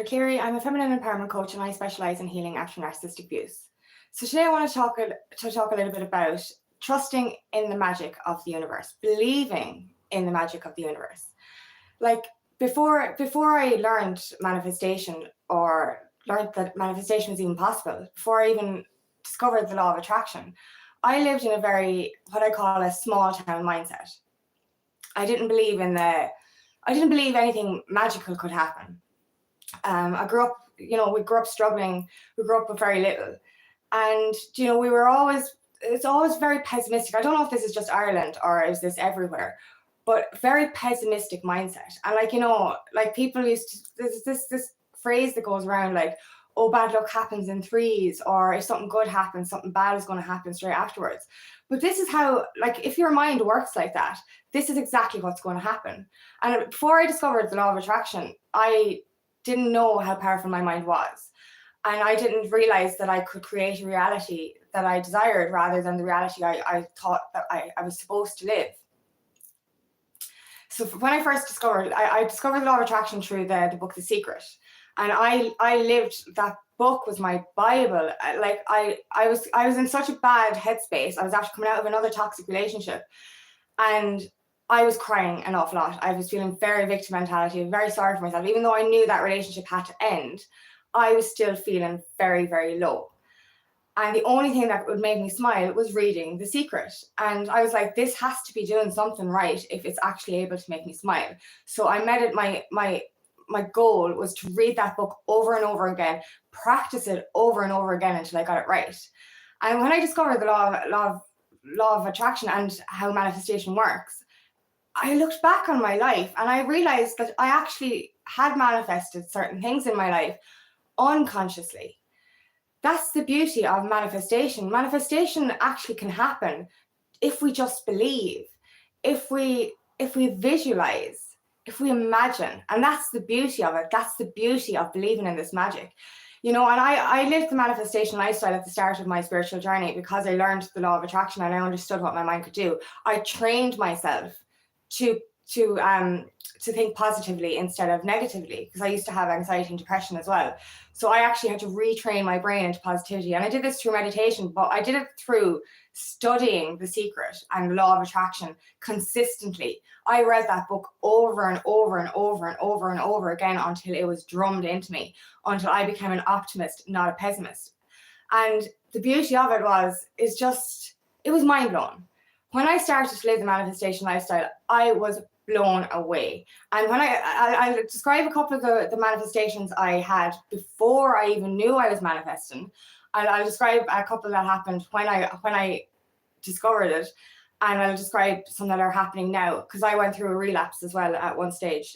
Angela Cleary. I'm a feminine empowerment coach and I specialize in healing after narcissistic abuse. So today I want to talk a little bit about trusting in the magic of the universe, believing in the magic of the universe. Like before I learned manifestation or learned that manifestation was even possible, before I even discovered the law of attraction, I lived in a very, what I call a small town mindset. I didn't believe anything magical could happen. I grew up, we grew up struggling. We grew up with very little. And, it's always very pessimistic. I don't know if this is just Ireland or is this everywhere, but very pessimistic mindset. And people there's this phrase that goes around like, oh, bad luck happens in threes, or if something good happens, something bad is going to happen straight afterwards. But this is how, if your mind works like that, this is exactly what's going to happen. And before I discovered the law of attraction, I didn't know how powerful my mind was. And I didn't realize that I could create a reality that I desired rather than the reality I thought that I was supposed to live. So when I first discovered, I discovered the law of attraction through the book, The Secret. And I lived, that book was my Bible. I was in such a bad headspace. I was after coming out of another toxic relationship. And I was crying an awful lot. I was feeling very victim mentality, very sorry for myself. Even though I knew that relationship had to end, I was still feeling very, very low. And the only thing that would make me smile was reading The Secret. And I was like, this has to be doing something right if it's actually able to make me smile. So I made it my goal was to read that book over and over again, practice it over and over again until I got it right. And when I discovered the law of attraction and how manifestation works, I looked back on my life and I realized that I actually had manifested certain things in my life unconsciously. That's the beauty of manifestation. Manifestation actually can happen if we just believe, if we visualize, if we imagine. And that's the beauty of it. That's the beauty of believing in this magic. And I lived the manifestation lifestyle at the start of my spiritual journey because I learned the law of attraction and I understood what my mind could do. I trained myself to think positively instead of negatively, because I used to have anxiety and depression as well. So I actually had to retrain my brain into positivity. And I did this through meditation, but I did it through studying The Secret and the law of attraction consistently. I read that book over and over and over and over and over again until it was drummed into me, until I became an optimist, not a pessimist. And the beauty of it it was mind blowing. When I started to live the manifestation lifestyle, I was blown away. And when I'll describe a couple of the manifestations I had before I even knew I was manifesting. I'll describe a couple that happened when I discovered it, and I'll describe some that are happening now, because I went through a relapse as well at one stage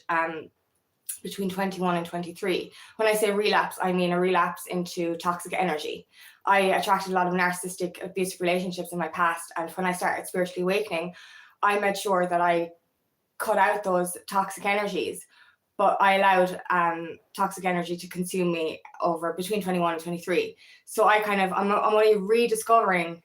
between 21 and 23. When I say relapse, I mean a relapse into toxic energy. I attracted a lot of narcissistic abusive relationships in my past, and when I started spiritually awakening, I made sure that I cut out those toxic energies, but I allowed toxic energy to consume me over between 21 and 23. So I'm only re-allowing,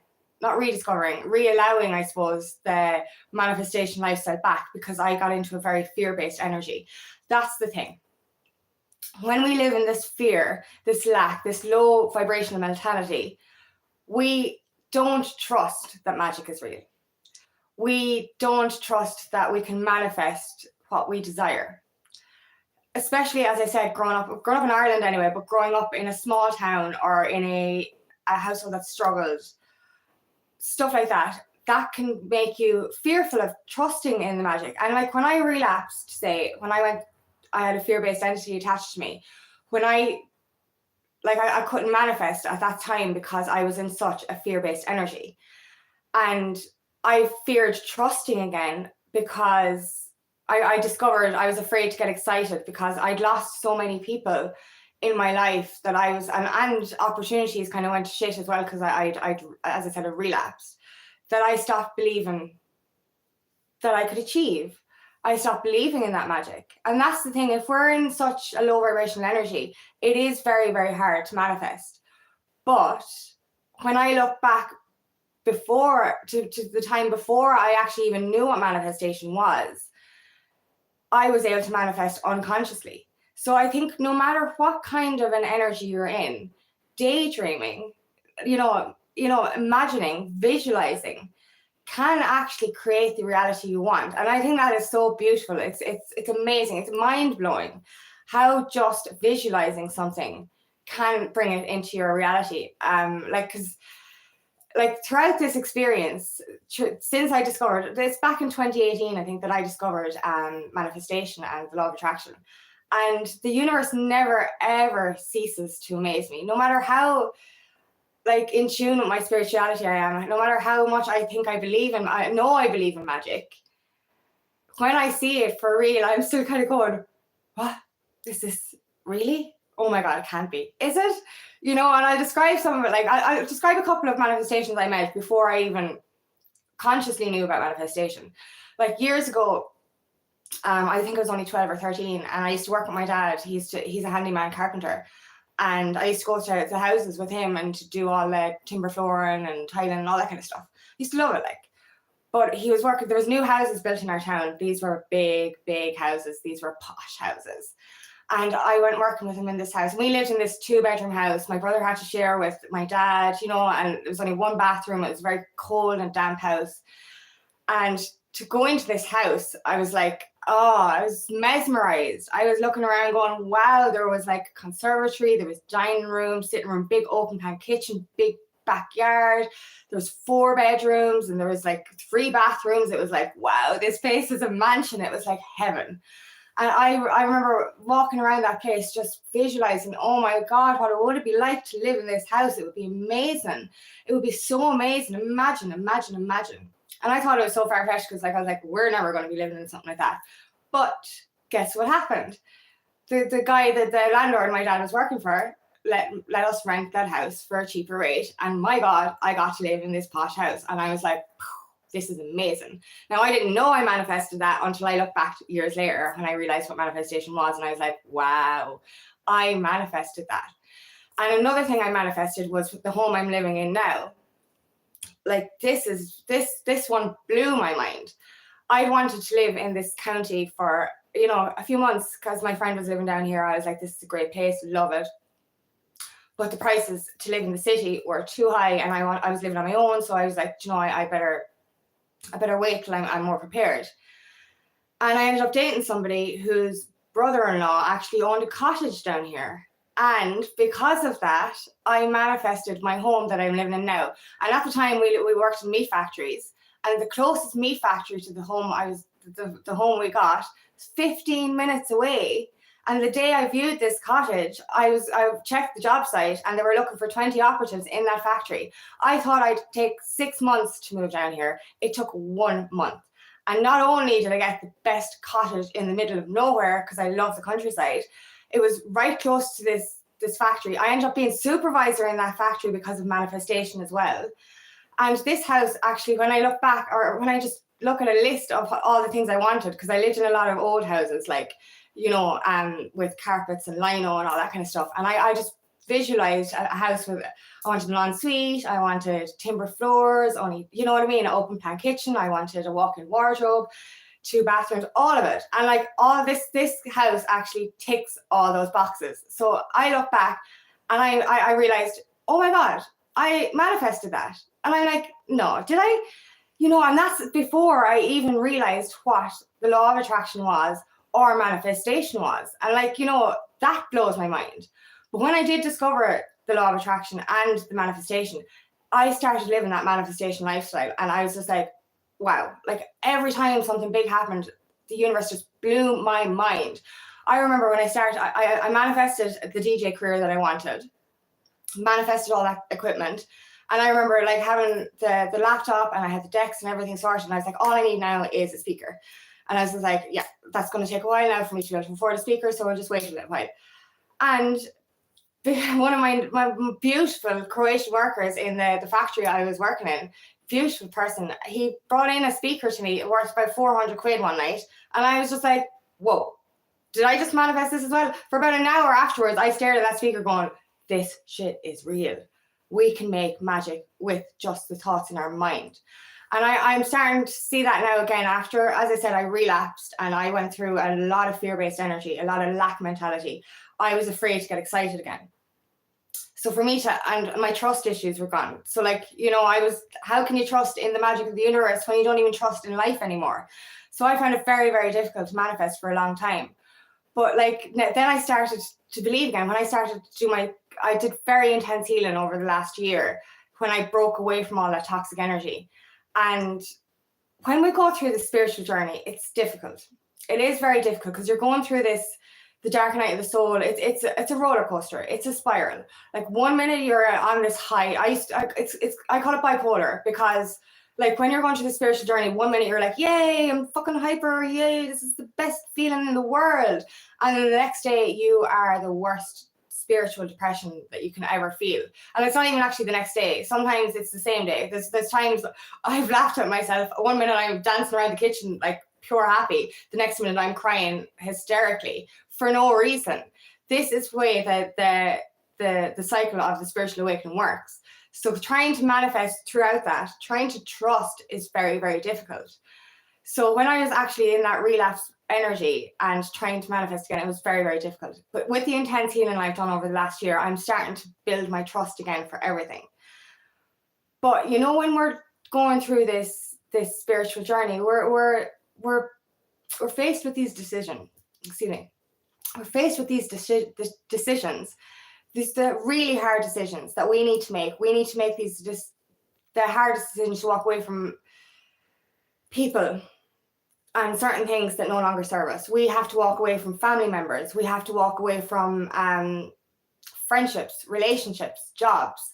I suppose, the manifestation lifestyle back, because I got into a very fear-based energy. That's the thing. When we live in this fear, this lack, this low vibrational mentality, we don't trust that magic is real. We don't trust that we can manifest what we desire. Especially, as I said, growing up in Ireland anyway, but growing up in a small town or in a household that struggled, stuff like that can make you fearful of trusting in the magic. And when I relapsed, say, I had a fear-based entity attached to me. When I couldn't manifest at that time because I was in such a fear-based energy. And I feared trusting again because I discovered I was afraid to get excited because I'd lost so many people in my life that I was, and opportunities kind of went to shit as well because I'd, as I said, a relapse, that I stopped believing that I could achieve. I stopped believing in that magic. And that's the thing, if we're in such a low vibrational energy, it is very, very hard to manifest. But when I look back to the time before I actually even knew what manifestation was, I was able to manifest unconsciously. So I think no matter what kind of an energy you're in, daydreaming, imagining, visualizing can actually create the reality you want. And I think that is so beautiful. It's amazing. It's mind blowing how just visualizing something can bring it into your reality. Because throughout this experience, since I discovered this back in 2018, I think that I discovered manifestation and the law of attraction. And the universe never, ever ceases to amaze me. No matter how in tune with my spirituality I am, no matter how much I think I believe in, I know I believe in magic. When I see it for real, I'm still kind of going, what? Is this really? Oh my God, it can't be. Is it? And I'll describe some of it. I'll describe a couple of manifestations I made before I even consciously knew about manifestation. Years ago, I think I was only 12 or 13, and I used to work with my dad. He's a handyman carpenter. And I used to go to the houses with him and to do all the timber flooring and tiling and all that kind of stuff. I used to love it, But he was working, there was new houses built in our town. These were big, big houses. These were posh houses. And I went working with him in this house. We lived in this 2-bedroom house. My brother had to share with my dad, and there was only one bathroom. It was a very cold and damp house. And to go into this house, I was I was mesmerized. I was looking around going, wow, there was a conservatory, there was dining room, sitting room, big open plan kitchen, big backyard. There was 4 bedrooms and there was 3 bathrooms. It was wow, this place is a mansion. It was heaven. And I remember walking around that place just visualizing, oh my God, what would it be like to live in this house? It would be amazing. It would be so amazing. Imagine. And I thought it was so far-fetched because I was we're never going to be living in something like that. But guess what happened? The guy that the landlord my dad was working for let us rent that house for a cheaper rate. And my God, I got to live in this posh house. And I was this is amazing. Now, I didn't know I manifested that until I looked back years later and I realized what manifestation was. And I was wow, I manifested that. And another thing I manifested was the home I'm living in now. This one blew my mind. I wanted to live in this county for, a few months because my friend was living down here. I was this is a great place, love it. But the prices to live in the city were too high and I was living on my own. So I was I better wait till I'm more prepared. And I ended up dating somebody whose brother-in-law actually owned a cottage down here. And because of that, I manifested my home that I'm living in now. And at the time, we worked in meat factories. And the closest meat factory to the home the home we got was 15 minutes away. And the day I viewed this cottage, I checked the job site and they were looking for 20 operatives in that factory. I thought I'd take 6 months to move down here. It took 1 month. And not only did I get the best cottage in the middle of nowhere, because I love the countryside, it was right close to this factory. I ended up being supervisor in that factory because of manifestation as well. And this house, actually, when I look back, or when I just look at a list of all the things I wanted, because I lived in a lot of old houses, with carpets and lino and all that kind of stuff. And I just visualized a house with, I wanted an ensuite, I wanted timber floors, only, you know what I mean, an open plan kitchen, I wanted a walk-in wardrobe, 2 bathrooms, all of it. And all this house actually ticks all those boxes. So I look back and I realized, oh my God, I manifested that. And I'm no, did I? And that's before I even realized what the law of attraction was or manifestation was. And that blows my mind. But when I did discover the law of attraction and the manifestation, I started living that manifestation lifestyle. And I was just wow, every time something big happened, the universe just blew my mind. I remember when I started, I manifested the DJ career that I wanted, manifested all that equipment. And I remember having the laptop and I had the decks and everything sorted. And I was all I need now is a speaker. And I was just yeah, that's going to take a while now for me to be able to afford a speaker. So I'll just wait a little while. And one of my beautiful Croatian workers in the factory I was working in, beautiful person, he brought in a speaker to me. It worth about 400 quid one night. And I was just whoa, did I just manifest this as well? For about an hour afterwards, I stared at that speaker going, this shit is real. We can make magic with just the thoughts in our mind. And I'm starting to see that now again after, as I said, I relapsed and I went through a lot of fear-based energy, a lot of lack mentality. I was afraid to get excited again. So for me and my trust issues were gone. So like, how can you trust in the magic of the universe when you don't even trust in life anymore? So I found it very, very difficult to manifest for a long time. But like, then I started to believe again. When I started to do I did very intense healing over the last year when I broke away from all that toxic energy. And when we go through the spiritual journey, it's difficult. It is very difficult because you're going through the dark night of the soul. It's a roller coaster. It's a spiral. Like 1 minute you're on this high. I call it bipolar, because like when you're going through the spiritual journey, 1 minute you're like, yay, I'm fucking hyper, yay, this is the best feeling in the world. And then the next day you are the worst spiritual depression that you can ever feel. And it's not even actually the next day. Sometimes it's the same day. There's times I've laughed at myself. 1 minute I'm dancing around the kitchen like pure happy. The next minute I'm crying hysterically for no reason. This is the way that the cycle of the spiritual awakening works. So trying to manifest throughout that, trying to trust is very, very difficult. So when I was actually in that relapse energy and trying to manifest again, it was very, very difficult. But with the intense healing I've done over the last year, I'm starting to build my trust again for everything. But when we're going through this spiritual journey, we're faced with these decisions. Excuse me. We're faced with these decisions. These the really hard decisions that we need to make. We need to make the hardest decisions to walk away from people and certain things that no longer serve us. We have to walk away from family members. We have to walk away from friendships, relationships, jobs,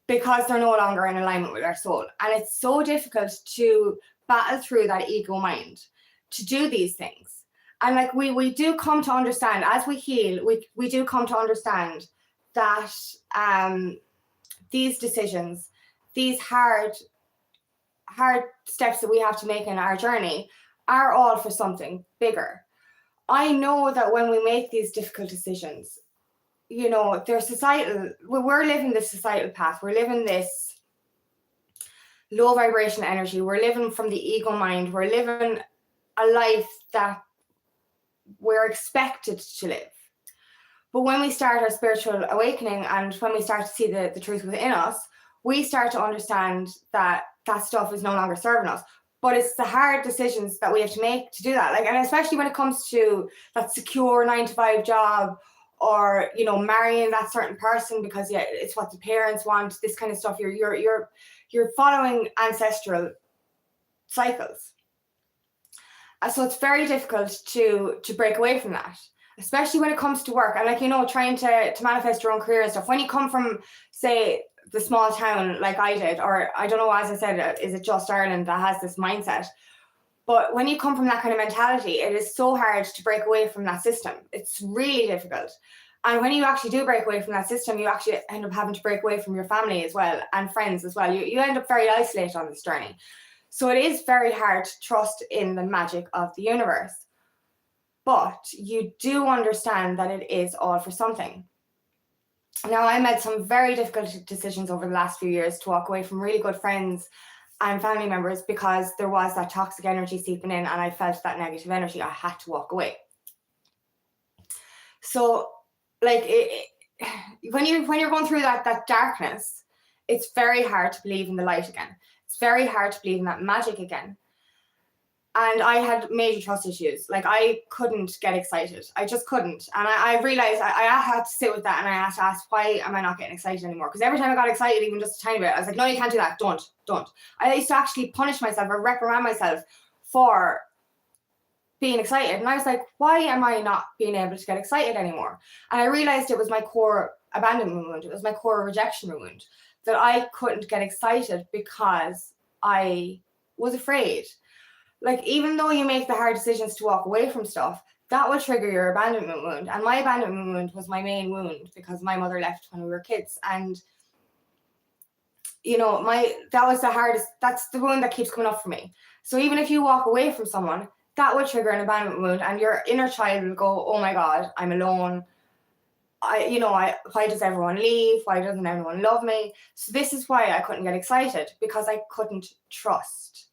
because they're no longer in alignment with our soul. And it's so difficult to battle through that ego mind to do these things. And like we do come to understand as we heal, we do come to understand that these decisions, these hard steps that we have to make in our journey are all for something bigger. I know that when we make these difficult decisions, they're societal. We're living this societal path. We're living this low vibration energy. We're living from the ego mind. We're living a life that we're expected to live. But when we start our spiritual awakening and when we start to see the truth within us, we start to understand that stuff is no longer serving us. But it's the hard decisions that we have to make to do that. Like, and especially when it comes to that secure 9-to-5 job, or marrying that certain person because it's what the parents want. This kind of stuff. You're following ancestral cycles. So it's very difficult to break away from that, especially when it comes to work and trying to manifest your own career and stuff. When you come from, say, the small town like I did, or I don't know, as I said, is it just Ireland that has this mindset? But when you come from that kind of mentality, it is so hard to break away from that system. It's really difficult. And when you actually do break away from that system, you actually end up having to break away from your family as well and friends as well. You end up very isolated on this journey. So it is very hard to trust in the magic of the universe. But you do understand that it is all for something. Now, I made some very difficult decisions over the last few years to walk away from really good friends and family members because there was that toxic energy seeping in and I felt that negative energy. I had to walk away. So like when you're going through that darkness, it's very hard to believe in the light again. It's very hard to believe in that magic again. And I had major trust issues. Like I couldn't get excited. I just couldn't. And I realized I had to sit with that and I had to ask, why am I not getting excited anymore? Because every time I got excited, even just a tiny bit, I was like, no, you can't do that. Don't. I used to actually punish myself or reprimand myself for being excited. And I was like, why am I not being able to get excited anymore? And I realized it was my core abandonment wound. It was my core rejection wound, that I couldn't get excited because I was afraid. Like, even though you make the hard decisions to walk away from stuff, that will trigger your abandonment wound. And my abandonment wound was my main wound because my mother left when we were kids. And, that was the hardest, that's the wound that keeps coming up for me. So even if you walk away from someone, that will trigger an abandonment wound and your inner child will go, oh my God, I'm alone. why does everyone leave? Why doesn't everyone love me? So this is why I couldn't get excited, because I couldn't trust.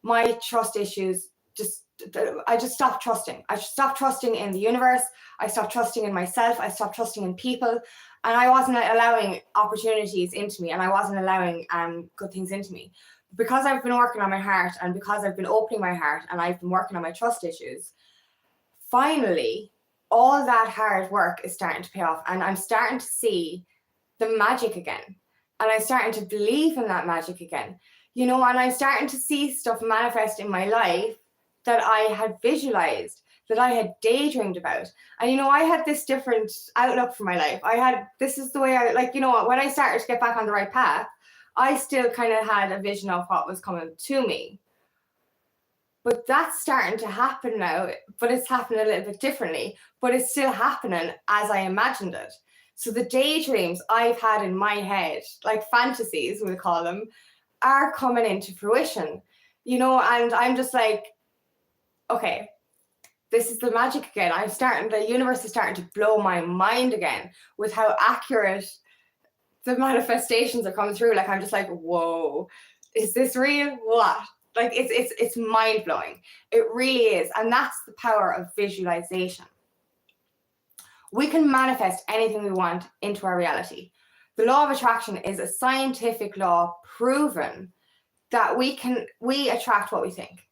My trust issues I just stopped trusting. I stopped trusting in the universe. I stopped trusting in myself. I stopped trusting in people. And I wasn't allowing opportunities into me, and I wasn't allowing good things into me. Because I've been working on my heart, and because I've been opening my heart, and I've been working on my trust issues, finally, all that hard work is starting to pay off, and I'm starting to see the magic again. And I'm starting to believe in that magic again. And I'm starting to see stuff manifest in my life that I had visualized, that I had daydreamed about. And, I had this different outlook for my life. This is the way when I started to get back on the right path, I still kind of had a vision of what was coming to me. But that's starting to happen now, but it's happening a little bit differently, but it's still happening as I imagined it. So the daydreams I've had in my head, like fantasies, we'll call them, are coming into fruition, and I'm just like, okay, this is the magic again. The universe is starting to blow my mind again with how accurate the manifestations are coming through. Like, I'm just like, whoa, is this real? What? Like, it's mind-blowing. It really is. And that's the power of visualization. We can manifest anything we want into our reality. The law of attraction is a scientific law proven that we attract what we think.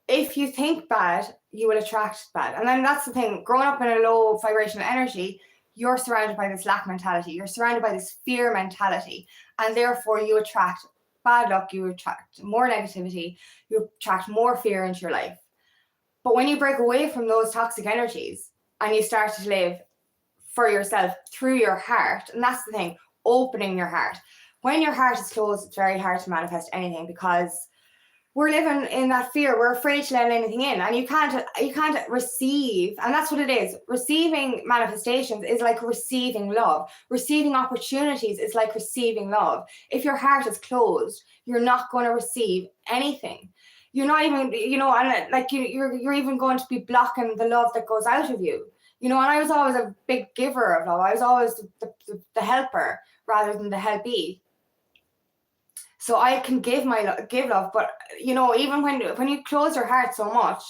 If you think bad, you will attract bad. And then that's the thing. Growing up in a low vibrational energy, you're surrounded by this lack mentality. You're surrounded by this fear mentality. And therefore, you attract bad luck. You attract more negativity. You attract more fear into your life. But when you break away from those toxic energies and you start to live for yourself through your heart, and that's the thing, opening your heart. When your heart is closed, it's very hard to manifest anything, because we're living in that fear. We're afraid to let anything in, and you can't receive. And that's what it is. Receiving manifestations is like receiving love. Receiving opportunities is like receiving love. If your heart is closed, you're not going to receive anything. You're not even, and like you're even going to be blocking the love that goes out of you. And I was always a big giver of love. I was always the helper rather than the helpee. So I can give love, but even when you close your heart so much,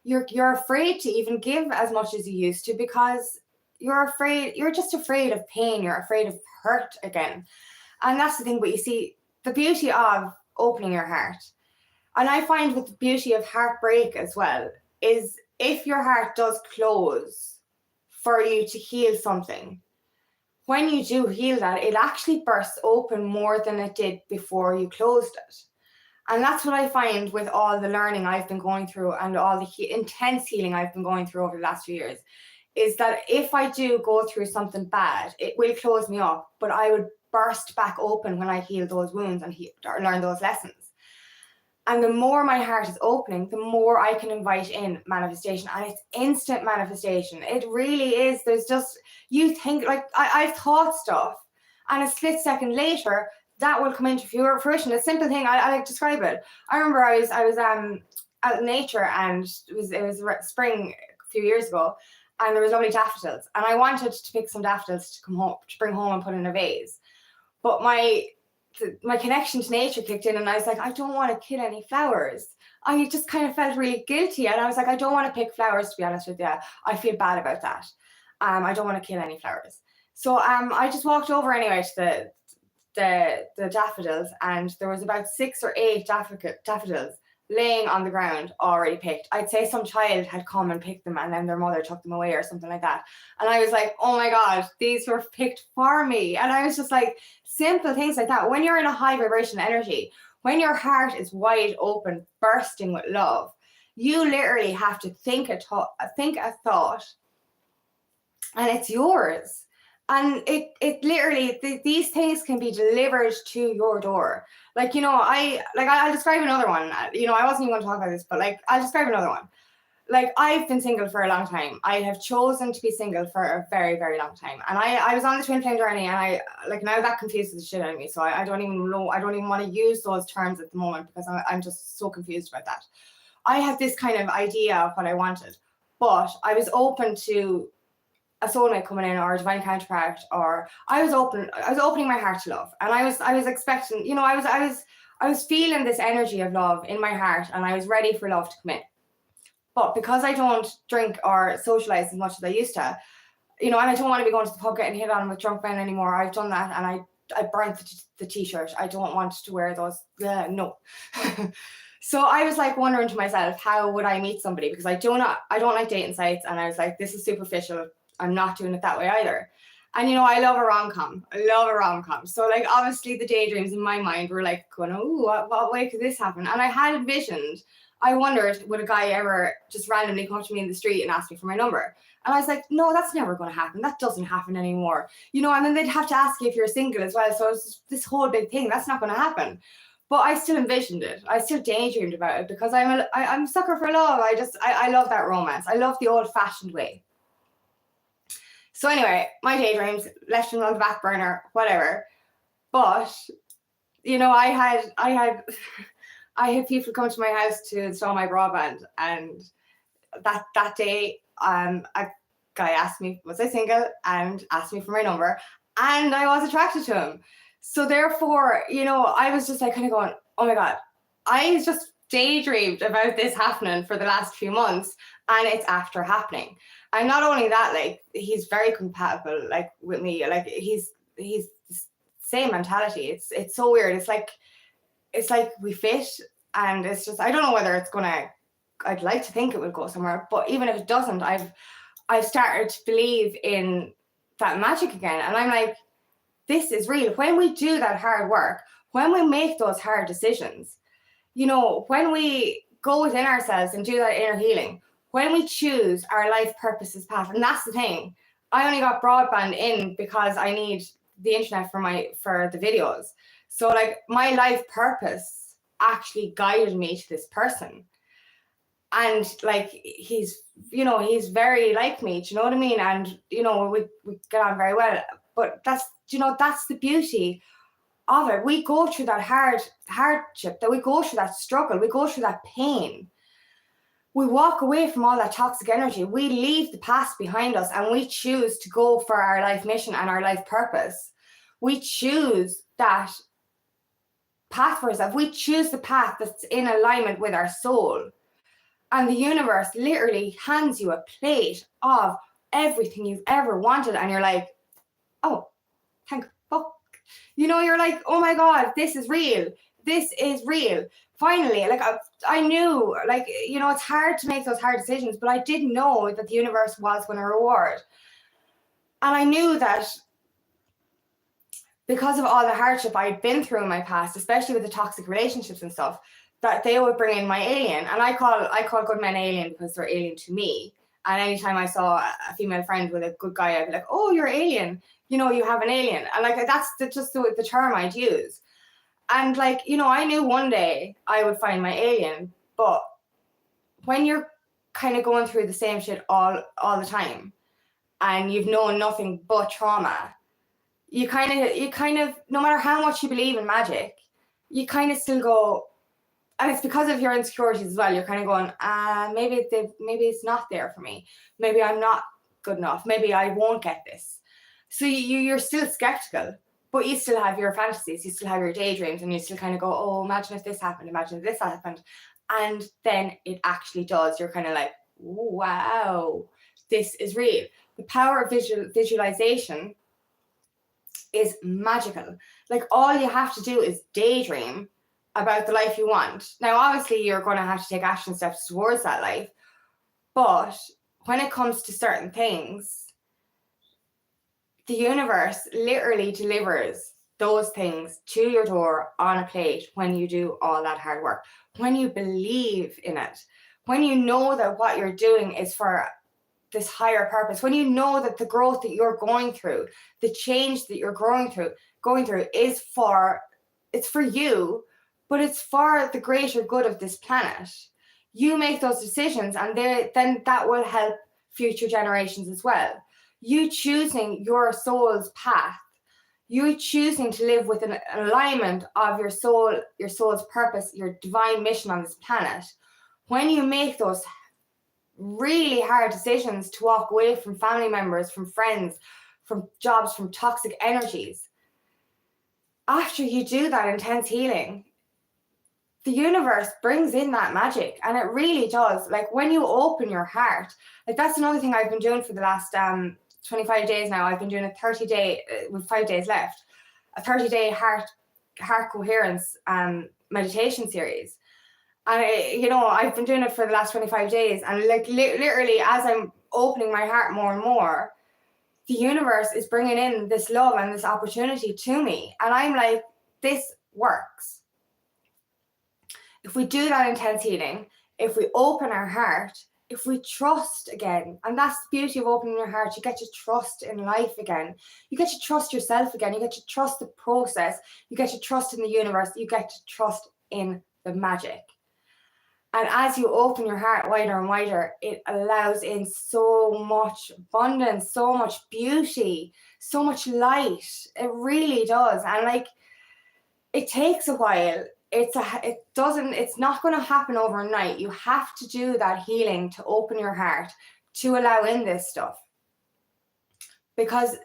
you're afraid to even give as much as you used to, because you're just afraid of pain, you're afraid of hurt again. And that's the thing. But you see, the beauty of opening your heart, and I find with the beauty of heartbreak as well, is if your heart does close for you to heal something, when you do heal that, it actually bursts open more than it did before you closed it. And that's what I find with all the learning I've been going through and all the intense healing I've been going through over the last few years, is that if I do go through something bad, it will close me up, but I would burst back open when I heal those wounds and learn those lessons. And the more my heart is opening, the more I can invite in manifestation. And it's instant manifestation. It really is. There's just, you think, like, I've thought stuff, and a split second later, that will come into fruition. A simple thing, I like to describe it. I remember I was out in nature, and it was spring a few years ago, and there was lovely daffodils. And I wanted to pick some daffodils to bring home and put in a vase. But my connection to nature kicked in, and I was like, I don't want to kill any flowers. I just kind of felt really guilty, and I was like, I don't want to pick flowers, to be honest with you. I feel bad about that. I don't want to kill any flowers. So I just walked over anyway to the daffodils, and there was about 6 or 8 daffodils laying on the ground already picked. I'd say some child had come and picked them, and then their mother took them away or something like that. And I was like, oh my God, these were picked for me. And I was just like, simple things like that. When you're in a high vibration energy, when your heart is wide open, bursting with love, you literally have to think a thought, and it's yours. And it literally, these things can be delivered to your door. Like, I'll describe another one. I wasn't even going to talk about this, but I'll describe another one. Like, I've been single for a long time. I have chosen to be single for a very, very long time. And I was on the twin flame journey, and now that confuses the shit out of me. So I don't even know, I don't even want to use those terms at the moment, because I'm just so confused about that. I had this kind of idea of what I wanted, but I was open to a soulmate coming in or a divine counterpart, or I was opening my heart to love, and I was expecting, you know, I was feeling this energy of love in my heart, and I was ready for love to come in. But because I don't drink or socialize as much as I used to, you know, and I don't want to be going to the pub getting hit on with drunk men anymore. I've done that, and I burnt the t-shirt. I don't want to wear those. No. So I was like wondering to myself, how would I meet somebody? Because I don't like dating sites, and I was like, this is superficial. I'm not doing it that way either. And you know, I love a rom-com. So like, obviously the daydreams in my mind were like going, oh, what way could this happen? And I had envisioned, I wondered, would a guy ever just randomly come to me in the street and ask me for my number? And I was like, no, that's never going to happen. That doesn't happen anymore. You know, and then they'd have to ask you if you're single as well. So it's this whole big thing. That's not going to happen. But I still envisioned it. I still daydreamed about it, because I'm a sucker for love. I love that romance. I love the old-fashioned way. So anyway, my daydreams, left them on the back burner, whatever. But, you know, I had people come to my house to install my broadband, and that day, a guy asked me, was I single, and asked me for my number, and I was attracted to him. So therefore, you know, I was just like kind of going, oh my God, I just daydreamed about this happening for the last few months, and it's after happening. And not only that, like, he's very compatible, like, with me. Like, he's the same mentality. It's so weird. It's like we fit, and it's just, I don't know whether it's gonna, I'd like to think it would go somewhere, but even if it doesn't, I've started to believe in that magic again. And I'm like, this is real. When we do that hard work, when we make those hard decisions, you know, when we go within ourselves and do that inner healing, when we choose our life purposes path. And that's the thing, I only got broadband in because I need the internet for the videos. So like, my life purpose actually guided me to this person. And like, he's very like me, do you know what I mean? And, you know, we get on very well. But that's, you know, that's the beauty of it. We go through that hardship, that we go through that struggle, we go through that pain. We walk away from all that toxic energy. We leave the past behind us, and we choose to go for our life mission and our life purpose. We choose that path for ourselves. We choose the path that's in alignment with our soul. And the universe literally hands you a plate of everything you've ever wanted. And you're like, oh, thank fuck. You know, you're like, oh my God, this is real. This is real. Finally, like, I knew, like, you know, it's hard to make those hard decisions, but I did know that the universe was going to reward. And I knew that because of all the hardship I'd been through in my past, especially with the toxic relationships and stuff, that they would bring in my alien. And I call good men alien because they're alien to me. And anytime I saw a female friend with a good guy, I'd be like, oh, you're alien. You know, you have an alien. And like, that's just the term I'd use. And like, you know, I knew one day I would find my alien. But when you're kind of going through the same shit all the time, and you've known nothing but trauma, you kind of, no matter how much you believe in magic, you kind of still go, and it's because of your insecurities as well. You're kind of going, maybe it's not there for me. Maybe I'm not good enough. Maybe I won't get this. So you're still skeptical, but you still have your fantasies. You still have your daydreams, and you still kind of go, oh, imagine if this happened. Imagine if this happened. And then it actually does. You're kind of like, wow, this is real. The power of visualization is magical. Like, all you have to do is daydream about the life you want. Now, obviously, you're going to have to take action steps towards that life. But when it comes to certain things, the universe literally delivers those things to your door on a plate when you do all that hard work. When you believe in it. When you know that what you're doing is for this higher purpose. When you know that the growth that you're going through, the change that you're going through is for you, but it's for the greater good of this planet. You make those decisions, and then that will help future generations as well. You choosing your soul's path, you choosing to live with an alignment of your soul's purpose, your divine mission on this planet. When you make those really hard decisions to walk away from family members, from friends, from jobs, from toxic energies. After you do that intense healing, the universe brings in that magic, and it really does. Like when you open your heart, like that's another thing I've been doing for the last 25 days now. I've been doing a 30-day with 5 days left, a 30-day heart coherence meditation series. And I've been doing it for the last 25 days, and like literally as I'm opening my heart more and more, the universe is bringing in this love and this opportunity to me, and I'm like, this works. If we do that intense healing, if we open our heart, if we trust again, and that's the beauty of opening your heart, you get to trust in life again. You get to trust yourself again. You get to trust the process. You get to trust in the universe. You get to trust in the magic. And as you open your heart wider and wider, it allows in so much abundance, so much beauty, so much light. It really does. And like, it takes a while. It's not going to happen overnight. You have to do that healing to open your heart, to allow in this stuff, because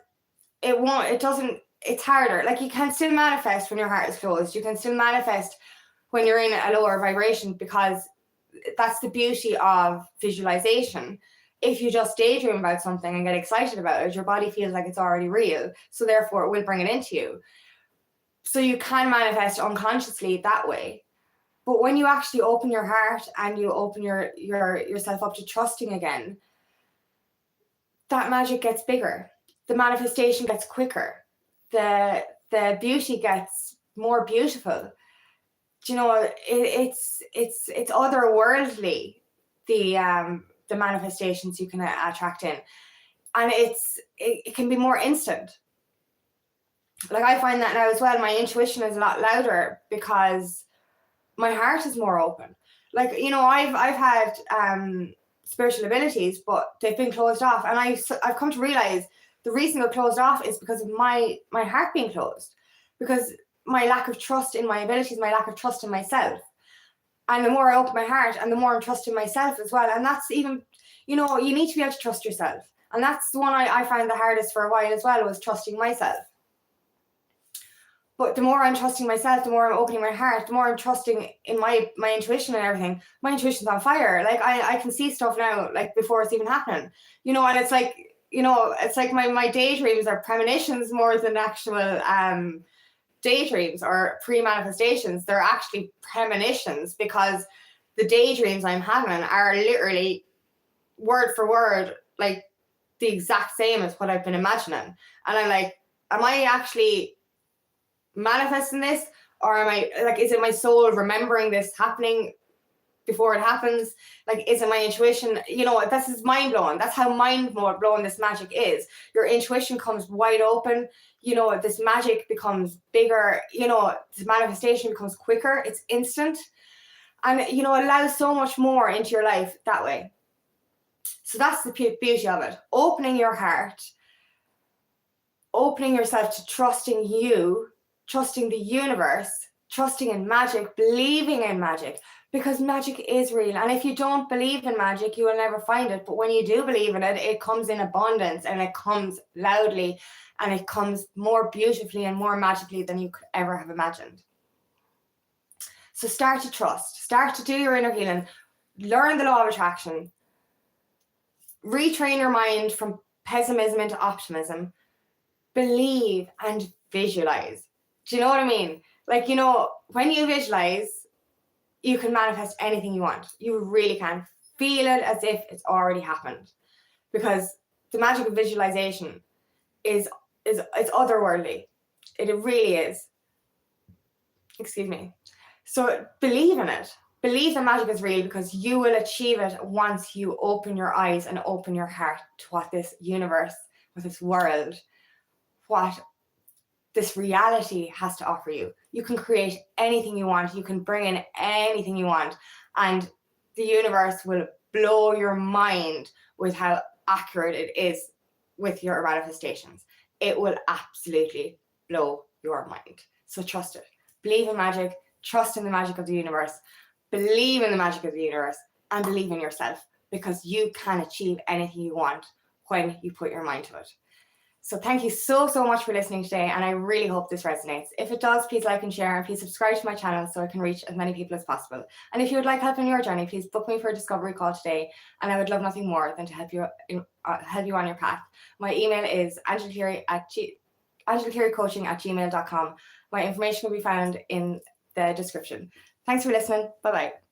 it's harder. Like, you can still manifest when your heart is closed. You can still manifest when you're in a lower vibration, because that's the beauty of visualization. If you just daydream about something and get excited about it, your body feels like it's already real. So therefore it will bring it into you. So you can manifest unconsciously that way. But when you actually open your heart and you open yourself up to trusting again, that magic gets bigger. The manifestation gets quicker. The beauty gets more beautiful. It's otherworldly, the manifestations you can attract in, and it can be more instant. Like, I find that now as well, my intuition is a lot louder because my heart is more open. Like, I've had spiritual abilities, but they've been closed off, and I've come to realize the reason they're closed off is because of my heart being closed, because my lack of trust in my abilities, my lack of trust in myself. And the more I open my heart, and the more I'm trusting myself as well. And that's even, you need to be able to trust yourself. And that's the one I found the hardest for a while as well, was trusting myself. But the more I'm trusting myself, the more I'm opening my heart, the more I'm trusting in my intuition and everything. My intuition's on fire. Like, I can see stuff now, like, before it's even happening. And it's like, it's like my daydreams are premonitions more than actual daydreams or pre-manifestations. They're actually premonitions, because the daydreams I'm having are literally word for word, like, the exact same as what I've been imagining. And I'm like, am I actually manifesting this, or am I, like, is it my soul remembering this happening before it happens? Like, is it my intuition? This is mind-blowing. That's how mind-blowing this magic is. Your intuition comes wide open. This magic becomes bigger. This manifestation becomes quicker. It's instant, and it allows so much more into your life that way. So that's the beauty of it. Opening your heart, opening yourself to trusting you, trusting the universe, trusting in magic, believing in magic, because magic is real. And if you don't believe in magic, you will never find it. But when you do believe in it, it comes in abundance, and it comes loudly, and it comes more beautifully and more magically than you could ever have imagined. So start to trust, start to do your inner healing, learn the law of attraction, retrain your mind from pessimism into optimism, believe and visualize. Do you know what I mean? Like, when you visualize, you can manifest anything you want. You really can. Feel it as if it's already happened, because the magic of visualization is it's otherworldly. It really is. Excuse me. So believe in it. Believe the magic is real, because you will achieve it once you open your eyes and open your heart to what this universe, what this world, what this reality has to offer you. You can create anything you want. You can bring in anything you want. And the universe will blow your mind with how accurate it is with your manifestations. It will absolutely blow your mind. So trust it. Believe in magic. Trust in the magic of the universe. Believe in the magic of the universe, and believe in yourself. because you can achieve anything you want when you put your mind to it. So thank you so much for listening today, and I really hope this resonates. If it does, please like and share, and please subscribe to my channel so I can reach as many people as possible. And if you would like help in your journey, please book me for a discovery call today, and I would love nothing more than to help you on your path. My email is angelaclearycoaching@gmail.com. My information will be found in the description. Thanks for listening. Bye-bye.